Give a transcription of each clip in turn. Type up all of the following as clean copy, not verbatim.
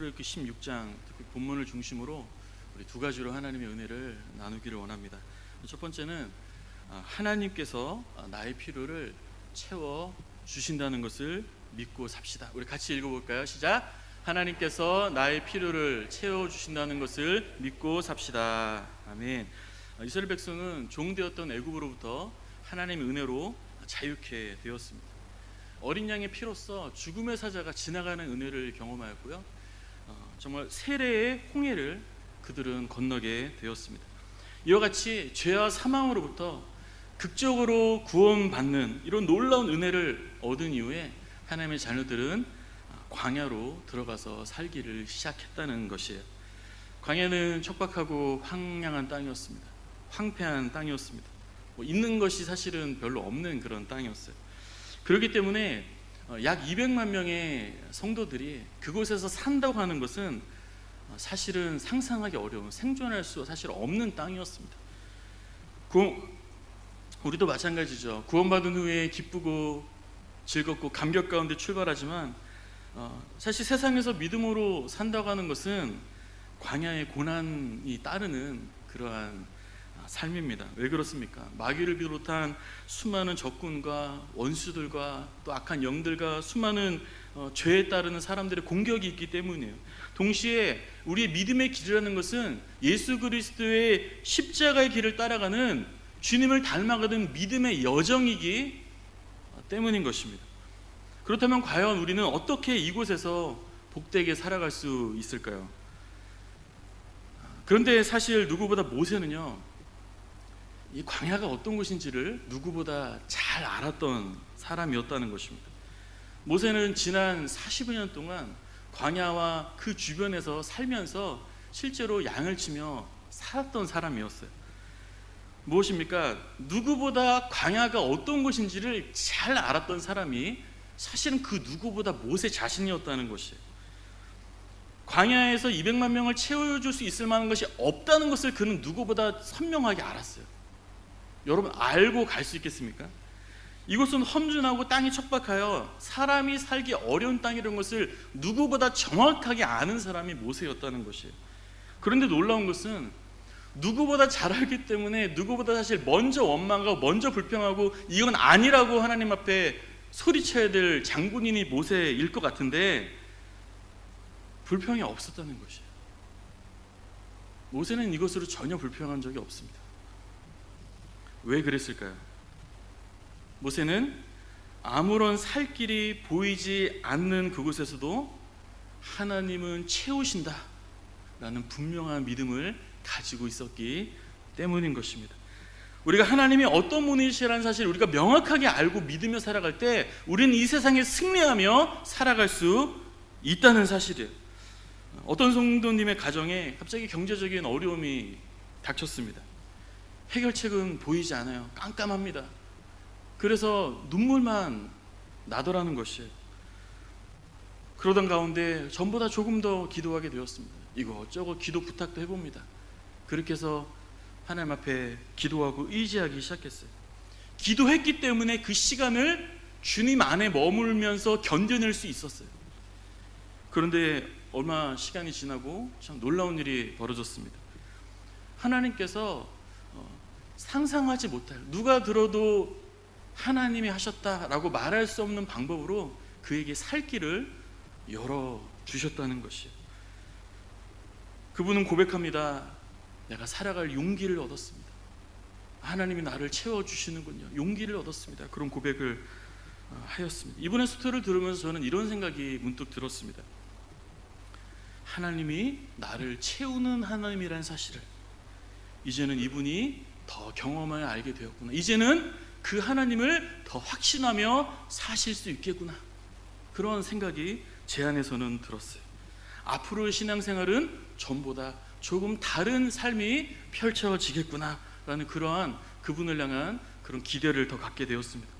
출애굽기 16장 특히 본문을 중심으로 우리 두 가지로 하나님의 은혜를 나누기를 원합니다. 첫 번째는 하나님께서 나의 필요를 채워 주신다는 것을 믿고 삽시다. 우리 같이 읽어볼까요? 시작. 하나님께서 나의 필요를 채워 주신다는 것을 믿고 삽시다. 아멘. 이스라엘 백성은 종되었던 애굽으로부터 하나님의 은혜로 자유케 되었습니다. 어린 양의 피로써 죽음의 사자가 지나가는 은혜를 경험하였고요. 정말 세례의 홍해를 그들은 건너게 되었습니다. 이와 같이 죄와 사망으로부터 극적으로 구원받는 이런 놀라운 은혜를 얻은 이후에 하나님의 자녀들은 광야로 들어가서 살기를 시작했다는 것이에요. 광야는 척박하고 황량한 땅이었습니다. 황폐한 땅이었습니다. 있는 것이 사실은 별로 없는 그런 땅이었어요. 그렇기 때문에 약 200만 명의 성도들이 그곳에서 산다고 하는 것은 사실은 상상하기 어려운, 생존할 수 사실 없는 땅이었습니다. 우리도 마찬가지죠. 구원받은 후에 기쁘고 즐겁고 감격 가운데 출발하지만 사실 세상에서 믿음으로 산다고 하는 것은 광야의 고난이 따르는 그러한 삶입니다. 왜 그렇습니까? 마귀를 비롯한 수많은 적군과 원수들과 또 악한 영들과 수많은 죄에 따르는 사람들의 공격이 있기 때문이에요. 동시에 우리의 믿음의 길이라는 것은 예수 그리스도의 십자가의 길을 따라가는 주님을 닮아가는 믿음의 여정이기 때문인 것입니다. 그렇다면 과연 우리는 어떻게 이곳에서 복되게 살아갈 수 있을까요? 그런데 사실 누구보다 모세는요, 이 광야가 어떤 곳인지를 누구보다 잘 알았던 사람이었다는 것입니다. 모세는 지난 40여 년 동안 광야와 그 주변에서 살면서 실제로 양을 치며 살았던 사람이었어요. 무엇입니까? 누구보다 광야가 어떤 곳인지를 잘 알았던 사람이 사실은 그 누구보다 모세 자신이었다는 것이에요. 광야에서 200만 명을 채워줄 수 있을 만한 것이 없다는 것을 그는 누구보다 선명하게 알았어요. 여러분, 알고 갈 수 있겠습니까? 이곳은 험준하고 땅이 척박하여 사람이 살기 어려운 땅이라는 것을 누구보다 정확하게 아는 사람이 모세였다는 것이에요. 그런데 놀라운 것은 누구보다 잘 알기 때문에 누구보다 사실 먼저 원망하고 먼저 불평하고 이건 아니라고 하나님 앞에 소리쳐야 될 장본인이 모세일 것 같은데 불평이 없었다는 것이에요. 모세는 이것으로 전혀 불평한 적이 없습니다. 왜 그랬을까요? 모세는 아무런 살 길이 보이지 않는 그곳에서도 하나님은 채우신다 라는 분명한 믿음을 가지고 있었기 때문인 것입니다. 우리가 하나님이 어떤 분이시라는 사실을 우리가 명확하게 알고 믿으며 살아갈 때 우리는 이 세상에 승리하며 살아갈 수 있다는 사실이에요. 어떤 성도님의 가정에 갑자기 경제적인 어려움이 닥쳤습니다. 해결책은 보이지 않아요. 깜깜합니다. 그래서 눈물만 나더라는 것이에요. 그러던 가운데 전보다 조금 더 기도하게 되었습니다. 이것저것 기도 부탁도 해봅니다. 그렇게 해서 하나님 앞에 기도하고 의지하기 시작했어요. 기도했기 때문에 그 시간을 주님 안에 머물면서 견뎌낼 수 있었어요. 그런데 얼마 시간이 지나고 참 놀라운 일이 벌어졌습니다. 하나님께서 상상하지 못할, 누가 들어도 하나님이 하셨다라고 말할 수 없는 방법으로 그에게 살 길을 열어주셨다는 것이에요. 그분은 고백합니다. 내가 살아갈 용기를 얻었습니다. 하나님이 나를 채워주시는군요. 용기를 얻었습니다. 그런 고백을 하였습니다. 이분의 스토리를 들으면서 저는 이런 생각이 문득 들었습니다. 하나님이 나를 채우는 하나님이라는 사실을 이제는 이분이 더 경험하여 알게 되었구나. 이제는 그 하나님을 더 확신하며 사실 수 있겠구나. 그런 생각이 제 안에서는 들었어요. 앞으로의 신앙생활은 전보다 조금 다른 삶이 펼쳐지겠구나 라는 그러한 그분을 향한 그런 기대를 더 갖게 되었습니다.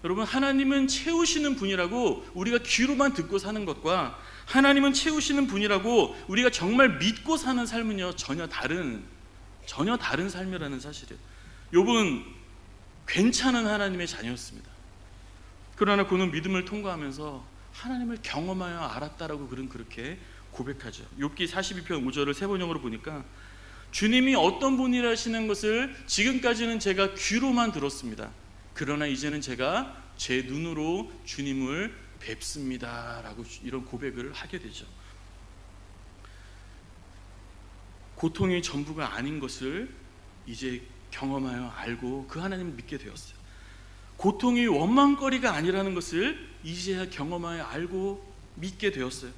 여러분, 하나님은 채우시는 분이라고 우리가 귀로만 듣고 사는 것과 하나님은 채우시는 분이라고 우리가 정말 믿고 사는 삶은요, 전혀 다른 삶이라는 사실이에요. 욥은 괜찮은 하나님의 자녀였습니다. 그러나 그는 믿음을 통과하면서 하나님을 경험하여 알았다라고 그는 그렇게 고백하죠. 욥기 42편 5절을 세 번역으로 보니까 주님이 어떤 분이라시는 것을 지금까지는 제가 귀로만 들었습니다. 그러나 이제는 제가 제 눈으로 주님을 뵙습니다 라고 이런 고백을 하게 되죠. 고통이 전부가 아닌 것을 이제 경험하여 알고 그 하나님을 믿게 되었어요. 고통이 원망거리가 아니라는 것을 이제야 경험하여 알고 믿게 되었어요.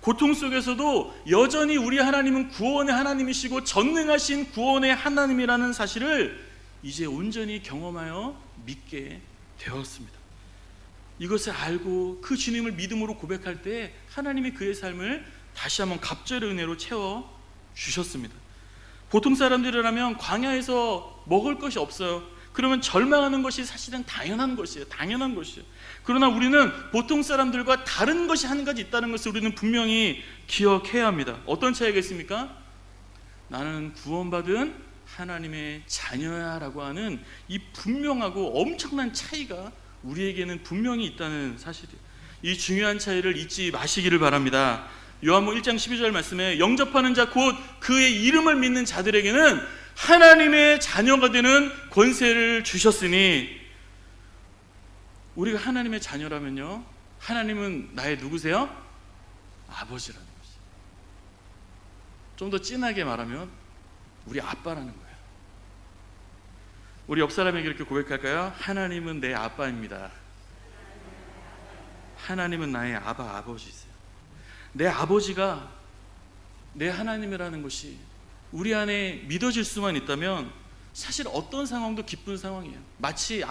고통 속에서도 여전히 우리 하나님은 구원의 하나님이시고 전능하신 구원의 하나님이라는 사실을 이제 온전히 경험하여 믿게 되었습니다. 이것을 알고 그 주님을 믿음으로 고백할 때 하나님이 그의 삶을 다시 한번 갑절의 은혜로 채워주셨습니다. 보통 사람들이라면 광야에서 먹을 것이 없어요. 그러면 절망하는 것이 사실은 당연한 것이에요. 그러나 우리는 보통 사람들과 다른 것이 한 가지 있다는 것을 우리는 분명히 기억해야 합니다. 어떤 차이가 있습니까? 나는 구원받은 하나님의 자녀야 라고 하는 이 분명하고 엄청난 차이가 우리에게는 분명히 있다는 사실이에요. 이 중요한 차이를 잊지 마시기를 바랍니다. 요한복음 1장 12절 말씀에 영접하는 자 곧 그의 이름을 믿는 자들에게는 하나님의 자녀가 되는 권세를 주셨으니, 우리가 하나님의 자녀라면요, 하나님은 나의 누구세요? 아버지라는 것이에요. 좀 더 진하게 말하면 우리 아빠라는 거예요. 우리 옆 사람에게 이렇게 고백할까요? 하나님은 내 아빠입니다. 하나님은 나의 아버지세요. 내 아버지가 내 하나님이라는 것이 우리 안에 믿어질 수만 있다면 사실 어떤 상황도 기쁜 상황이에요. 마치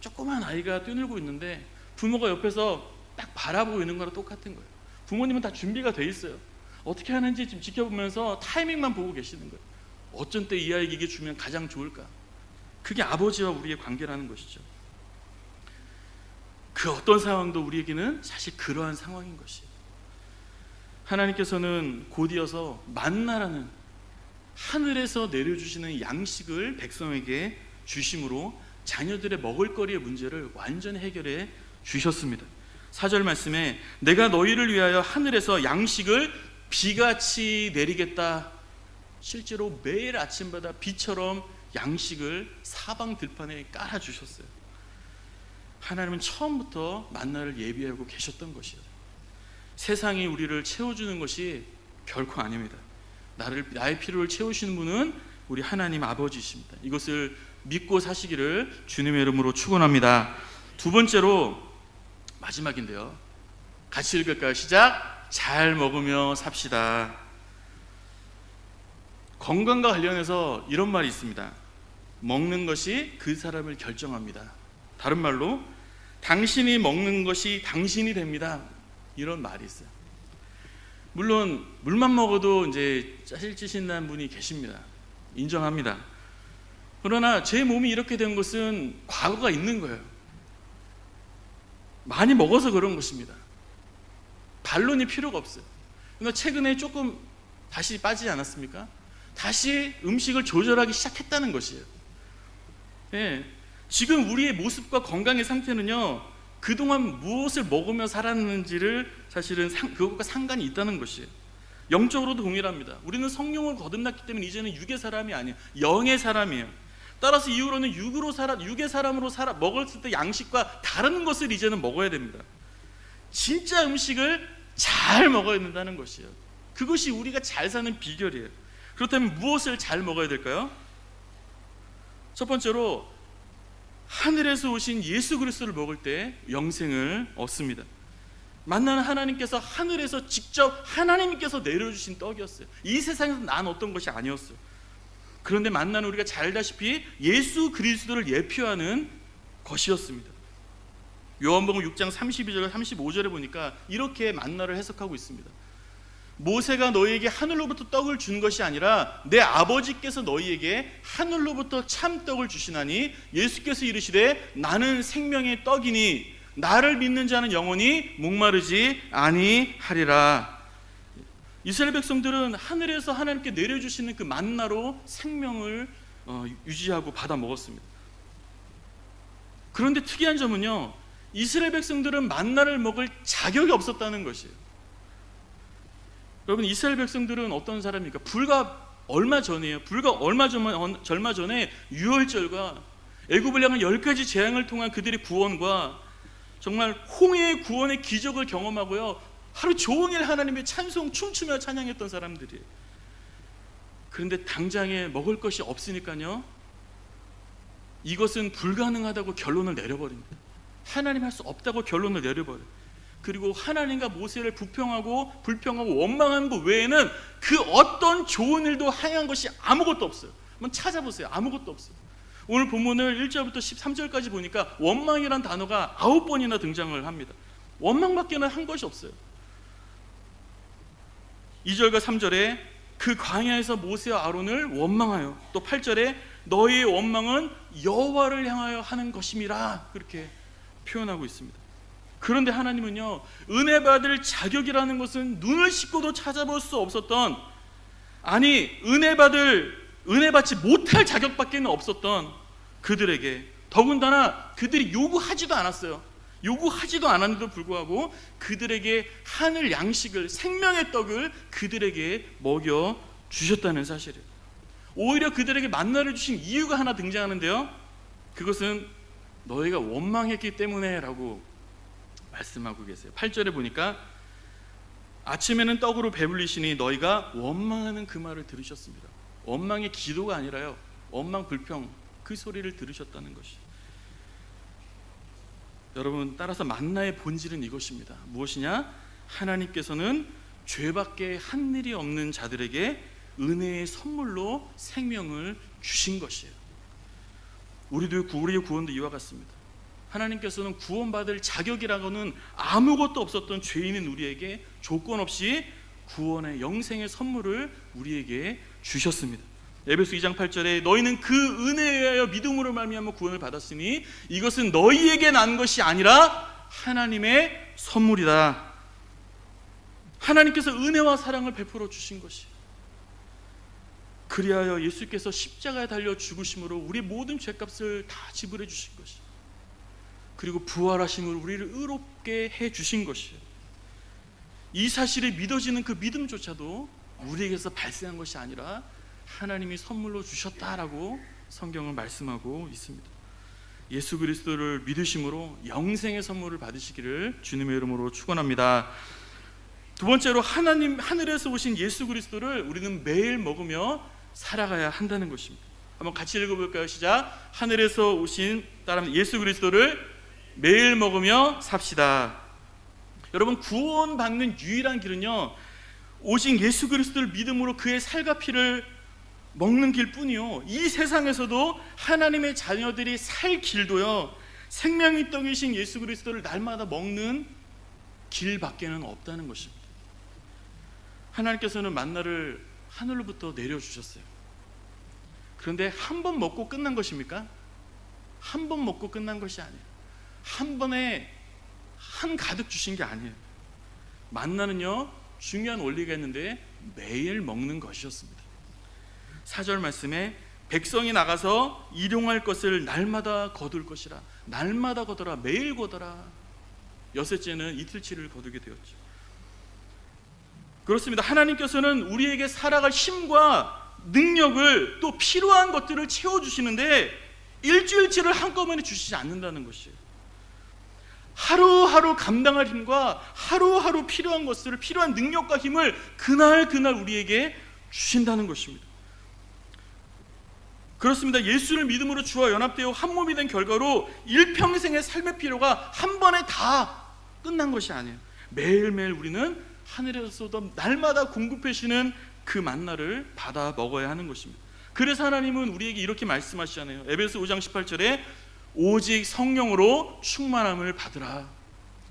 조그만 아이가 뛰놀고 있는데 부모가 옆에서 딱 바라보고 있는 거랑 똑같은 거예요. 부모님은 다 준비가 돼 있어요. 어떻게 하는지 지금 지켜보면서 타이밍만 보고 계시는 거예요. 어쩐 때 이 아이에게 주면 가장 좋을까? 그게 아버지와 우리의 관계라는 것이죠. 그 어떤 상황도 우리에게는 사실 그러한 상황인 것이에요. 하나님께서는 곧이어서 만나라는 하늘에서 내려주시는 양식을 백성에게 주심으로 자녀들의 먹을거리의 문제를 완전히 해결해 주셨습니다. 4절 말씀에 내가 너희를 위하여 하늘에서 양식을 비같이 내리겠다. 실제로 매일 아침마다 비처럼 양식을 사방 들판에 깔아주셨어요. 하나님은 처음부터 만나를 예비하고 계셨던 것이에요. 세상이 우리를 채워주는 것이 결코 아닙니다. 나의 필요를 채우시는 분은 우리 하나님 아버지이십니다. 이것을 믿고 사시기를 주님의 이름으로 축원합니다. 두 번째로 마지막인데요, 같이 읽을까요? 시작. 잘 먹으며 삽시다. 건강과 관련해서 이런 말이 있습니다. 먹는 것이 그 사람을 결정합니다. 다른 말로 당신이 먹는 것이 당신이 됩니다. 이런 말이 있어요. 물론 물만 먹어도 이제 짜실찌신한 분이 계십니다. 인정합니다. 그러나 제 몸이 이렇게 된 것은 과거가 있는 거예요. 많이 먹어서 그런 것입니다. 반론이 필요가 없어요. 그러나 최근에 조금 다시 빠지지 않았습니까? 다시 음식을 조절하기 시작했다는 것이에요. 예, 지금 우리의 모습과 건강의 상태는요, 그동안 무엇을 먹으며 살았는지를 사실은 그것과 상관이 있다는 것이에요. 영적으로도 동일합니다. 우리는 성령을 거듭났기 때문에 이제는 육의 사람이 아니에요. 영의 사람이에요. 따라서 이후로는 육의 사람으로 먹었을 때 양식과 다른 것을 이제는 먹어야 됩니다. 진짜 음식을 잘 먹어야 된다는 것이에요. 그것이 우리가 잘 사는 비결이에요. 그렇다면 무엇을 잘 먹어야 될까요? 첫 번째로 하늘에서 오신 예수 그리스도를 먹을 때 영생을 얻습니다. 만나는 하나님께서 하늘에서 직접 하나님께서 내려주신 떡이었어요. 이 세상에서 난 어떤 것이 아니었어요. 그런데 만나는 우리가 잘 알다시피 예수 그리스도를 예표하는 것이었습니다. 요한복음 6장 32절 35절에 보니까 이렇게 만나를 해석하고 있습니다. 모세가 너희에게 하늘로부터 떡을 준 것이 아니라 내 아버지께서 너희에게 하늘로부터 참떡을 주시나니 예수께서 이르시되 나는 생명의 떡이니 나를 믿는 자는 영원히 목마르지 아니하리라. 이스라엘 백성들은 하늘에서 하나님께 내려주시는 그 만나로 생명을 유지하고 받아 먹었습니다. 그런데 특이한 점은요, 이스라엘 백성들은 만나를 먹을 자격이 없었다는 것이에요. 여러분, 이스라엘 백성들은 어떤 사람입니까? 불과 얼마 전에 유월절과 애굽을 향한 10가지 재앙을 통한 그들의 구원과 정말 홍해의 구원의 기적을 경험하고요, 하루 종일 하나님의 찬송 춤추며 찬양했던 사람들이에요. 그런데 당장에 먹을 것이 없으니까요, 이것은 불가능하다고 결론을 내려버립니다. 하나님 할 수 없다고 결론을 내려버려요. 그리고 하나님과 모세를 불평하고 원망한 것 외에는 그 어떤 좋은 일도 행한 것이 아무것도 없어요. 한번 찾아보세요. 아무것도 없어요. 오늘 본문을 1절부터 13절까지 보니까 원망이란 단어가 9번이나 등장을 합니다. 원망밖에는 한 것이 없어요. 2절과 3절에 그 광야에서 모세와 아론을 원망하여, 또 8절에 너희의 원망은 여호와를 향하여 하는 것임이라, 그렇게 표현하고 있습니다. 그런데 하나님은요, 은혜 받을 자격이라는 것은 눈을 씻고도 찾아볼 수 없었던, 아니 은혜 받지 못할 자격밖에 없었던 그들에게, 더군다나 그들이 요구하지도 않았어요. 요구하지도 않았는데도 불구하고 그들에게 하늘 양식을, 생명의 떡을 그들에게 먹여 주셨다는 사실이에요. 오히려 그들에게 만나를 주신 이유가 하나 등장하는데요, 그것은 너희가 원망했기 때문에 라고 말씀하고 계세요. 8절에 보니까 아침에는 떡으로 배불리시니 너희가 원망하는 그 말을 들으셨습니다. 원망의 기도가 아니라요, 원망 불평, 그 소리를 들으셨다는 것이. 여러분, 따라서 만나의 본질은 이것입니다. 무엇이냐? 하나님께서는 죄밖에 한 일이 없는 자들에게 은혜의 선물로 생명을 주신 것이에요. 우리의 구원도 이와 같습니다. 하나님께서는 구원받을 자격이라고는 아무것도 없었던 죄인인 우리에게 조건 없이 구원의 영생의 선물을 우리에게 주셨습니다. 에베소 2장 8절에 너희는 그 은혜에 의하여 믿음으로 말미암아 구원을 받았으니 이것은 너희에게 난 것이 아니라 하나님의 선물이다. 하나님께서 은혜와 사랑을 베풀어 주신 것이, 그리하여 예수께서 십자가에 달려 죽으심으로 우리 모든 죄값을 다 지불해 주신 것이, 그리고 부활하심으로 우리를 의롭게 해 주신 것이에요. 이 사실이 믿어지는 그 믿음조차도 우리에게서 발생한 것이 아니라 하나님이 선물로 주셨다라고 성경은 말씀하고 있습니다. 예수 그리스도를 믿으심으로 영생의 선물을 받으시기를 주님의 이름으로 축원합니다. 두 번째로, 하늘에서 오신 예수 그리스도를 우리는 매일 먹으며 살아가야 한다는 것입니다. 한번 같이 읽어볼까요? 시작. 하늘에서 오신 예수 그리스도를 매일 먹으며 삽시다. 여러분, 구원받는 유일한 길은요, 오직 예수 그리스도를 믿음으로 그의 살과 피를 먹는 길뿐이요, 이 세상에서도 하나님의 자녀들이 살 길도요, 생명의 떡이신 예수 그리스도를 날마다 먹는 길밖에는 없다는 것입니다. 하나님께서는 만나를 하늘로부터 내려주셨어요. 그런데 한 번 먹고 끝난 것입니까? 한 번 먹고 끝난 것이 아니에요. 한 번에 한 가득 주신 게 아니에요. 만나는요, 중요한 원리가 있는데 매일 먹는 것이었습니다. 4절 말씀에 백성이 나가서 일용할 것을 날마다 거둘 것이라. 날마다 거둬라, 매일 거둬라. 여섯째는 이틀치를 거두게 되었죠. 그렇습니다. 하나님께서는 우리에게 살아갈 힘과 능력을, 또 필요한 것들을 채워주시는데 일주일치를 한꺼번에 주시지 않는다는 것이에요. 하루하루 감당할 힘과 하루하루 필요한 것들을, 필요한 능력과 힘을 그날 우리에게 주신다는 것입니다. 그렇습니다. 예수를 믿음으로 주와 연합되어 한 몸이 된 결과로 일평생의 삶의 필요가 한 번에 다 끝난 것이 아니에요. 매일매일 우리는 하늘에서도 날마다 공급해 주시는 그 만나를 받아 먹어야 하는 것입니다. 그래서 하나님은 우리에게 이렇게 말씀하시잖아요. 에베소 5장 18절에 오직 성령으로 충만함을 받으라.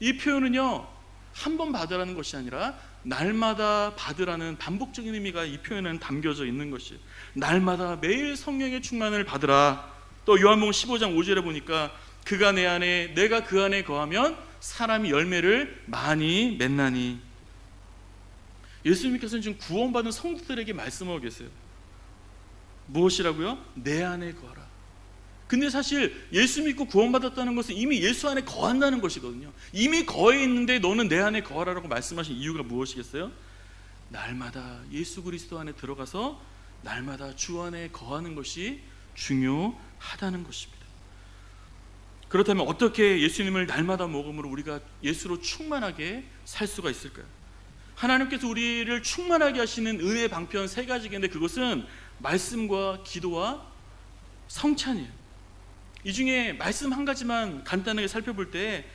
이 표현은요, 한 번 받으라는 것이 아니라 날마다 받으라는 반복적인 의미가 이 표현에는 담겨져 있는 것이에요. 날마다 매일 성령의 충만을 받으라. 또 요한복음 15장 5절에 보니까 그가 내 안에 내가 그 안에 거하면 사람이 열매를 많이 맺나니. 예수님께서는 지금 구원받은 성도들에게 말씀하고 계세요. 무엇이라고요? 내 안에 거하라. 근데 사실 예수 믿고 구원받았다는 것은 이미 예수 안에 거한다는 것이거든요. 이미 거해 있는데 너는 내 안에 거하라고 말씀하신 이유가 무엇이겠어요? 날마다 예수 그리스도 안에 들어가서 날마다 주 안에 거하는 것이 중요하다는 것입니다. 그렇다면 어떻게 예수님을 날마다 먹음으로 우리가 예수로 충만하게 살 수가 있을까요? 하나님께서 우리를 충만하게 하시는 은혜의 방편 3가지가 있는데 그것은 말씀과 기도와 성찬이에요. 이 중에 말씀 한 가지만 간단하게 살펴볼 때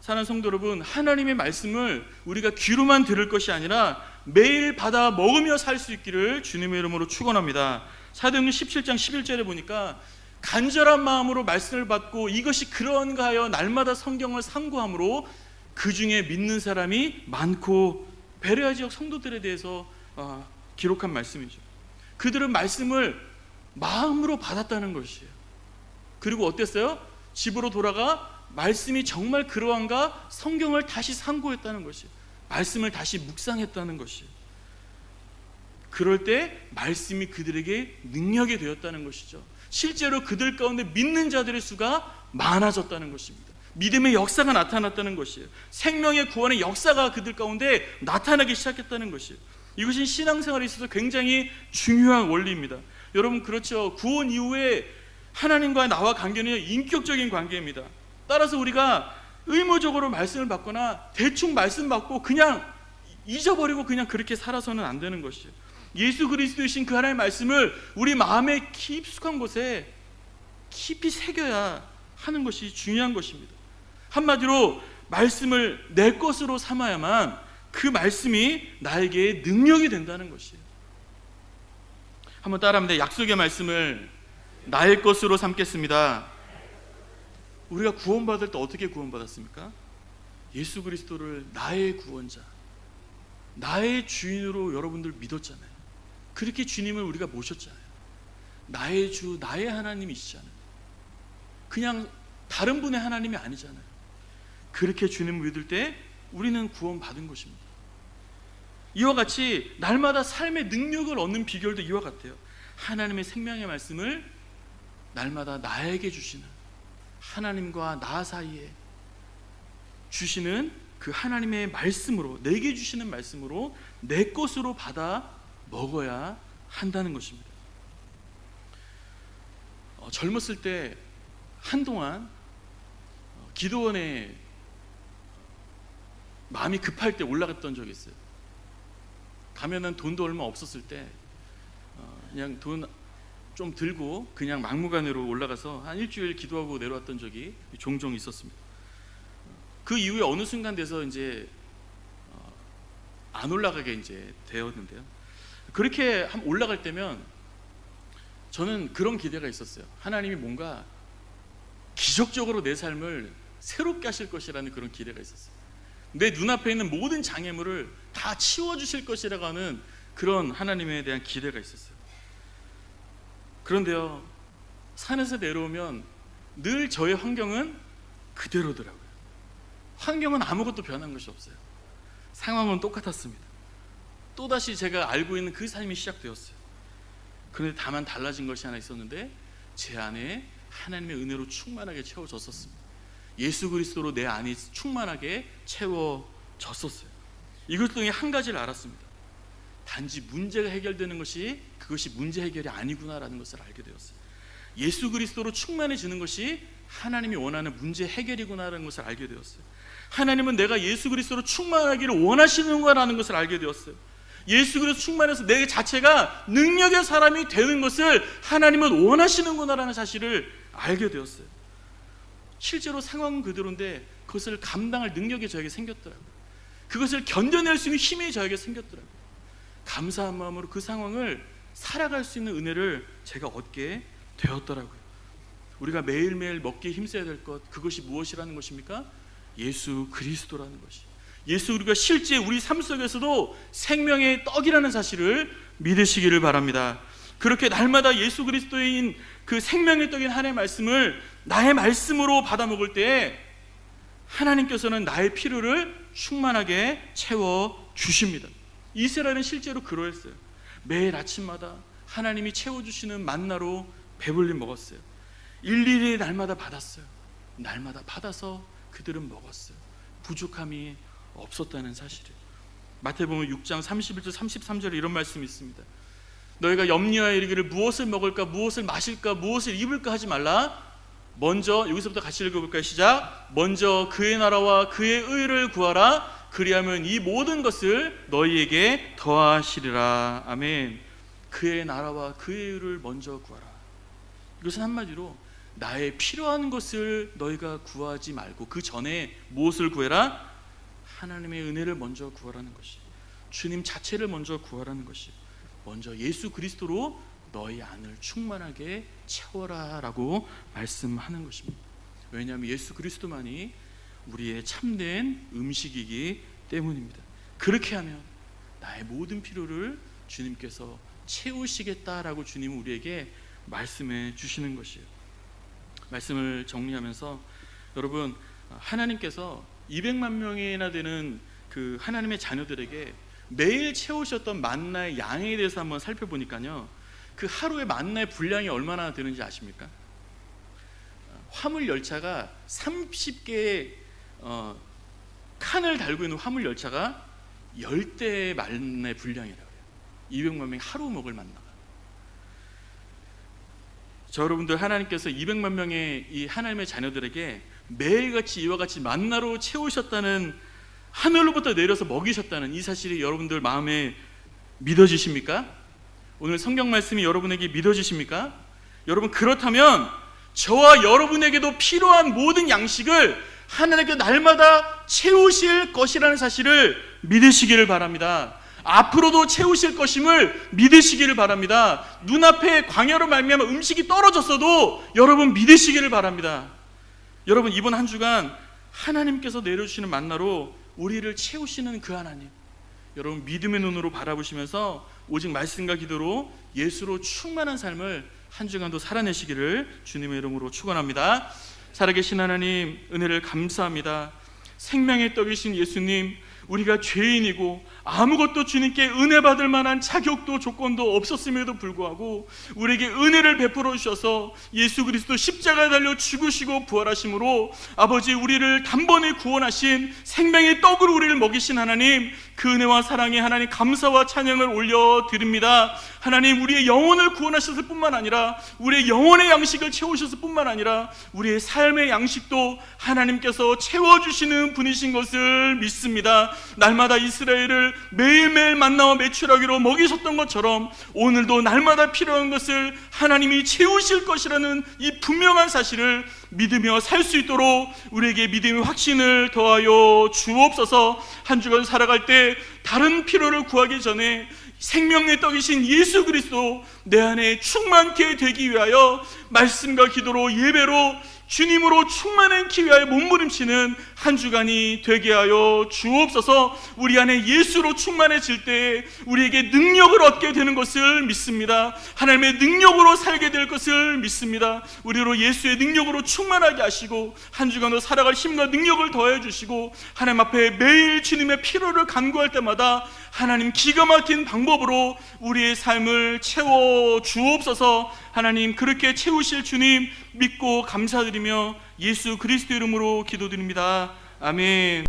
사랑하는 성도 여러분, 하나님의 말씀을 우리가 귀로만 들을 것이 아니라 매일 받아 먹으며 살 수 있기를 주님의 이름으로 축원합니다. 사도행전 17장 11절에 보니까 간절한 마음으로 말씀을 받고 이것이 그러한가 하여 날마다 성경을 상고함으로 그 중에 믿는 사람이 많고, 베레아 지역 성도들에 대해서 기록한 말씀이죠. 그들은 말씀을 마음으로 받았다는 것이에요. 그리고 어땠어요? 집으로 돌아가 말씀이 정말 그러한가 성경을 다시 상고했다는 것이에요. 말씀을 다시 묵상했다는 것이에요. 그럴 때 말씀이 그들에게 능력이 되었다는 것이죠. 실제로 그들 가운데 믿는 자들의 수가 많아졌다는 것입니다. 믿음의 역사가 나타났다는 것이에요. 생명의 구원의 역사가 그들 가운데 나타나기 시작했다는 것이에요. 이것이 신앙생활에 있어서 굉장히 중요한 원리입니다. 여러분, 그렇죠. 구원 이후에 하나님과 나와 관계는 인격적인 관계입니다. 따라서 우리가 의무적으로 말씀을 받거나 대충 말씀 받고 그냥 잊어버리고 그냥 그렇게 살아서는 안 되는 것이에요. 예수 그리스도이신 그 하나님의 말씀을 우리 마음의 깊숙한 곳에 깊이 새겨야 하는 것이 중요한 것입니다. 한마디로 말씀을 내 것으로 삼아야만 그 말씀이 나에게 능력이 된다는 것이에요. 한번 따라합니다. 약속의 말씀을 나의 것으로 삼겠습니다. 우리가 구원받을 때 어떻게 구원받았습니까? 예수 그리스도를 나의 구원자, 나의 주인으로 여러분들 믿었잖아요. 그렇게 주님을 우리가 모셨잖아요. 나의 주, 나의 하나님이시잖아요. 그냥 다른 분의 하나님이 아니잖아요. 그렇게 주님을 믿을 때 우리는 구원받은 것입니다. 이와 같이 날마다 삶의 능력을 얻는 비결도 이와 같아요. 하나님의 생명의 말씀을 날마다 나에게 주시는, 하나님과 나 사이에 주시는 그 하나님의 말씀으로, 내게 주시는 말씀으로 내 것으로 받아 먹어야 한다는 것입니다. 젊었을 때 한동안 기도원에 마음이 급할 때 올라갔던 적이 있어요. 가면은 돈도 얼마 없었을 때 그냥 돈 좀 들고 그냥 막무가내로 올라가서 한 일주일 기도하고 내려왔던 적이 종종 있었습니다. 그 이후에 어느 순간 돼서 이제 안 올라가게 이제 되었는데요. 그렇게 올라갈 때면 저는 그런 기대가 있었어요. 하나님이 뭔가 기적적으로 내 삶을 새롭게 하실 것이라는 그런 기대가 있었어요. 내 눈앞에 있는 모든 장애물을 다 치워주실 것이라고 하는 그런 하나님에 대한 기대가 있었어요. 그런데요, 산에서 내려오면 늘 저의 환경은 그대로더라고요. 환경은 아무것도 변한 것이 없어요. 상황은 똑같았습니다. 또다시 제가 알고 있는 그 삶이 시작되었어요. 그런데 다만 달라진 것이 하나 있었는데 제 안에 하나님의 은혜로 충만하게 채워졌었습니다. 예수 그리스도로 내 안이 충만하게 채워졌었어요. 이것 중에 한 가지를 알았습니다. 단지 문제가 해결되는 것이 그것이 문제 해결이 아니구나라는 것을 알게 되었어요. 예수 그리스도로 충만해지는 것이 하나님이 원하는 문제 해결이구나라는 것을 알게 되었어요. 하나님은 내가 예수 그리스도로 충만하기를 원하시는구나라는 것을 알게 되었어요. 예수 그리스도 충만해서 내 자체가 능력의 사람이 되는 것을 하나님은 원하시는구나라는 사실을 알게 되었어요. 실제로 상황은 그대로인데 그것을 감당할 능력이 저에게 생겼더라고요. 그것을 견뎌낼 수 있는 힘이 저에게 생겼더라고요. 감사한 마음으로 그 상황을 살아갈 수 있는 은혜를 제가 얻게 되었더라고요. 우리가 매일매일 먹기에 힘써야 될 것, 그것이 무엇이라는 것입니까? 예수 그리스도라는 것이. 예수, 우리가 실제 우리 삶 속에서도 생명의 떡이라는 사실을 믿으시기를 바랍니다. 그렇게 날마다 예수 그리스도인 그 생명의 떡인 하나님의 말씀을 나의 말씀으로 받아 먹을 때 하나님께서는 나의 필요를 충만하게 채워 주십니다. 이스라엘은 실제로 그러했어요. 매일 아침마다 하나님이 채워주시는 만나로 배불리 먹었어요. 일일이 날마다 받았어요. 날마다 받아서 그들은 먹었어요. 부족함이 없었다는 사실이에요. 마태복음 6장 31절 33절에 이런 말씀이 있습니다. 너희가 염려하여 이르기를 무엇을 먹을까 무엇을 마실까 무엇을 입을까 하지 말라. 먼저, 여기서부터 같이 읽어볼까요? 시작. 먼저 그의 나라와 그의 의를 구하라. 그리하면 이 모든 것을 너희에게 더하시리라. 아멘. 그의 나라와 그의 의를 먼저 구하라. 이것은 한마디로 나의 필요한 것을 너희가 구하지 말고 그 전에 무엇을 구해라? 하나님의 은혜를 먼저 구하라는 것이, 주님 자체를 먼저 구하라는 것이, 먼저 예수 그리스도로 너희 안을 충만하게 채워라 라고 말씀하는 것입니다. 왜냐하면 예수 그리스도만이 우리의 참된 음식이기 때문입니다. 그렇게 하면 나의 모든 필요를 주님께서 채우시겠다라고 주님은 우리에게 말씀해 주시는 것이에요. 말씀을 정리하면서 여러분, 하나님께서 200만 명이나 되는 그 하나님의 자녀들에게 매일 채우셨던 만나의 양에 대해서 한번 살펴보니까요, 그 하루에 만나의 분량이 얼마나 되는지 아십니까? 화물 열차가 30개의 칸을 달고 있는 화물 열차가 10대의 만나의 분량이라고 해요. 200만 명이 하루 먹을 만나가. 저 여러분들, 하나님께서 200만 명의 이 하나님의 자녀들에게 매일같이 이와 같이 만나로 채우셨다는, 하늘로부터 내려서 먹이셨다는 이 사실이 여러분들 마음에 믿어지십니까? 오늘 성경 말씀이 여러분에게 믿어지십니까? 여러분, 그렇다면 저와 여러분에게도 필요한 모든 양식을 하나님께 날마다 채우실 것이라는 사실을 믿으시기를 바랍니다. 앞으로도 채우실 것임을 믿으시기를 바랍니다. 눈앞에 광야로 말미암아 음식이 떨어졌어도 여러분 믿으시기를 바랍니다. 여러분, 이번 한 주간 하나님께서 내려주시는 만나로 우리를 채우시는 그 하나님, 여러분 믿음의 눈으로 바라보시면서 오직 말씀과 기도로 예수로 충만한 삶을 한 주간도 살아내시기를 주님의 이름으로 축원합니다. 살아계신 하나님, 은혜를 감사합니다. 생명의 떡이신 예수님, 우리가 죄인이고 아무것도 주님께 은혜 받을 만한 자격도 조건도 없었음에도 불구하고 우리에게 은혜를 베풀어 주셔서 예수 그리스도 십자가에 달려 죽으시고 부활하심으로 아버지, 우리를 단번에 구원하신 생명의 떡으로 우리를 먹이신 하나님, 그 은혜와 사랑에 하나님 감사와 찬양을 올려드립니다. 하나님, 우리의 영혼을 구원하셨을 뿐만 아니라 우리의 영혼의 양식을 채우셨을 뿐만 아니라 우리의 삶의 양식도 하나님께서 채워주시는 분이신 것을 믿습니다. 날마다 이스라엘을 매일매일 만나와 메추라기로 먹이셨던 것처럼 오늘도 날마다 필요한 것을 하나님이 채우실 것이라는 이 분명한 사실을 믿으며 살 수 있도록 우리에게 믿음의 확신을 더하여 주옵소서. 한 주간 살아갈 때 다른 필요를 구하기 전에 생명의 떡이신 예수 그리스도 내 안에 충만케 되기 위하여 말씀과 기도로 예배로 주님으로 충만하기 위하여 몸부림치는 한 주간이 되게 하여 주옵소서. 우리 안에 예수로 충만해질 때 우리에게 능력을 얻게 되는 것을 믿습니다. 하나님의 능력으로 살게 될 것을 믿습니다. 우리로 예수의 능력으로 충만하게 하시고 한 주간도 살아갈 힘과 능력을 더해 주시고 하나님 앞에 매일 주님의 필요를 간구할 때마다 하나님 기가 막힌 방법으로 우리의 삶을 채워 주옵소서. 하나님, 그렇게 채우실 주님 믿고 감사드리며 예수 그리스도 이름으로 기도드립니다. 아멘.